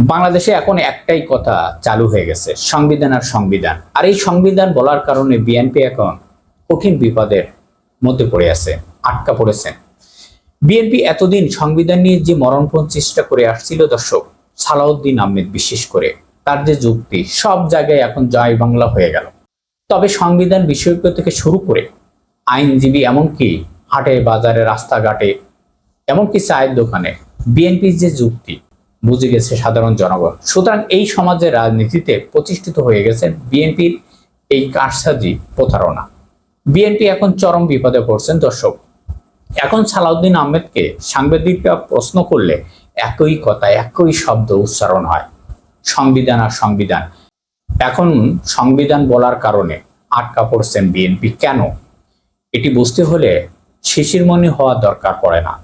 বাংলাদেশে এখন একটাই কথা চালু হয়ে গেছে, সংবিধান আর সংবিধান। আর এই সংবিধান বলার কারণে বিএনপি এখন কঠিন বিপদের মধ্যে পড়ে আছে, আটকা পড়েছেন। বিএনপি এতদিন সংবিধান নিয়ে যে মরণপণ চেষ্টা করে আসছিল দর্শক, সালাউদ্দিন আহমেদ বিশেষ করে তার যে যুক্তি, সব জায়গায় এখন জয় বাংলা হয়ে গেল। তবে সংবিধান বিশেষজ্ঞ থেকে শুরু করে আইনজীবী, এমনকি হাটে বাজারে রাস্তাঘাটে, এমনকি চায়ের দোকানে বিএনপির যে যুক্তি বুঝে গেছে সাধারণ জনগণ। সুতরাং এই সমাজের রাজনীতিতে প্রতিষ্ঠিত হয়ে গেছে বিএনপির এই কারসাজি প্রতারণা। বিএনপি এখন চরম বিপদে পড়ছেন দর্শক। এখন সালাউদ্দিন আহমেদকে সাংবাদিকরা প্রশ্ন করলে একই কথা, একই শব্দ উচ্চারণ হয়, সংবিধান আর সংবিধান। এখন সংবিধান বলার কারণে আটকা পড়ছেন বিএনপি। কেন? এটি বুঝতে হলে শিশিরমণি হওয়ার দরকার পড়ে না।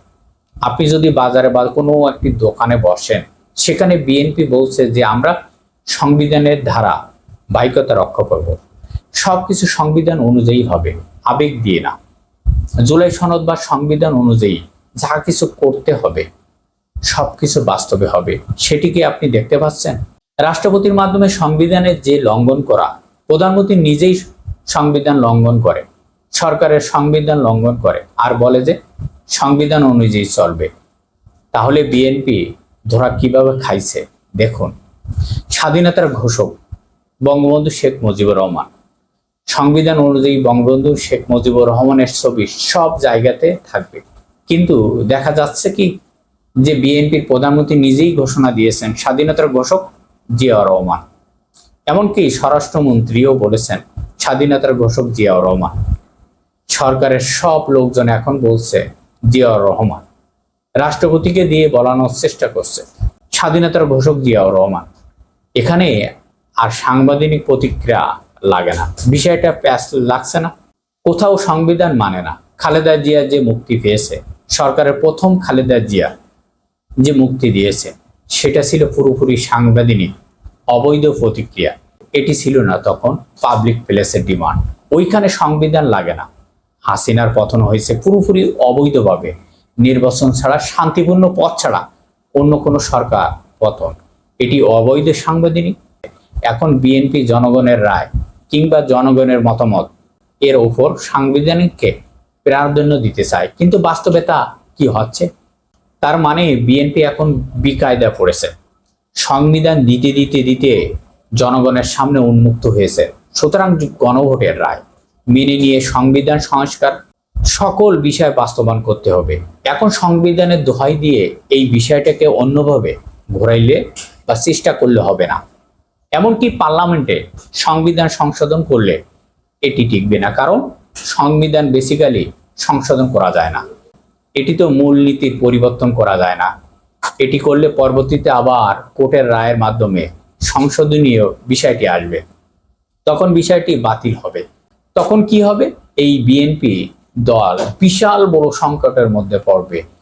আপনি যদি বাজারে বা কোনো একটি দোকানে বসেন, সেখানে বিএনপি বলছে যে আমরা সংবিধানের ধারা বাহিকতা রক্ষা করব, সবকিছু সংবিধান অনুযায়ী হবে, আবেগ দিয়ে না। জুলাই সনদ বা সংবিধান অনুযায়ী যা কিছু করতে হবে সবকিছু বাস্তবে হবে, সেটিকে আপনি দেখতে পাচ্ছেন। রাষ্ট্রপতির মাধ্যমে সংবিধানের যে লঙ্ঘন করা, প্রধানমন্ত্রী নিজেই সংবিধান লঙ্ঘন করে, সরকারের সংবিধান লঙ্ঘন করে, আর বলে যে সংবিধান অনুযায়ী চলবে। তাহলে বিএনপি ধরা কিভাবে খাইছে দেখুন। স্বাধীনতার ঘোষক বঙ্গবন্ধু শেখ মুজিবুর রহমান, সংবিধান অনুযায়ী বঙ্গবন্ধু শেখ মুজিবুর রহমানের ছবি সব জায়গাতে থাকবে। কিন্তু দেখা যাচ্ছে কি যে বিএনপির প্রধানমন্ত্রী নিজেই ঘোষণা দিয়েছেন স্বাধীনতার ঘোষক জিয়াউর রহমান। এমনকি স্বরাষ্ট্রমন্ত্রীও বলেছেন স্বাধীনতার ঘোষক জিয়াউর রহমান। সরকারের সব লোকজন এখন বলছে জিয়াউর রহমান। রাষ্ট্রপতিকে দিয়ে বলানোর চেষ্টা করছে স্বাধীনতার ঘোষক জিয়াউর রহমান। এখানে আর সাংবিধানিক প্রতিক্রিয়া লাগে না, বিষয়টা প্যাচ লাগছে না। কোথাও সংবিধান মানে না। খালেদা জিয়া যে মুক্তি পেয়েছে, সরকারের প্রথম খালেদা জিয়া যে মুক্তি দিয়েছে, সেটা ছিল পুরোপুরি সাংবিধানিক অবৈধ প্রতিক্রিয়া। এটি ছিল না তখন পাবলিক প্লেসের ডিমান্ড। ওইখানে সংবিধান লাগে না। হাসিনার পতন হয়েছে পুরোপুরি অবৈধভাবে, নির্বাচন ছাড়া, শান্তিপূর্ণ পথ ছাড়া অন্য কোনো সরকার পতন। এটি অবৈধ সাংবিধানিক। এখন বিএনপি জনগণের রায় কিংবা জনগণের মতামত এর উপর সাংবিধানিককে প্রাধান্য দিতে চায়, কিন্তু বাস্তবে তা কি হচ্ছে? তার মানে বিএনপি এখন বিকায়দা পড়েছে। সংবিধান দিতে দিতে দিতে জনগণের সামনে উন্মুক্ত হয়েছে। সুতরাং গণভোটের রায় মেনে নিয়ে সংবিধান সংস্কার সকল বিষয় বাস্তবায়ন করতে হবে। এখন সংবিধানের দোহাই দিয়ে এই বিষয়টাকে অন্যভাবে ঘোরাইলে বা চেষ্টা করলে হবে না। এমনকি পার্লামেন্টে সংবিধান সংশোধন করলে এটি টিকবে না, কারণ সংবিধান বেসিক্যালি সংশোধন করা যায় না। এটি তো মূলনীতির পরিবর্তন করা যায় না। এটি করলে পরবর্তীতে আবার কোর্টের রায়ের মাধ্যমে সংশোধনীয় বিষয়টি আসবে, তখন বিষয়টি বাতিল হবে। তখন কি হবে? এই বিএনপি দল বিশাল বড় সংকটের মধ্যে পড়বে।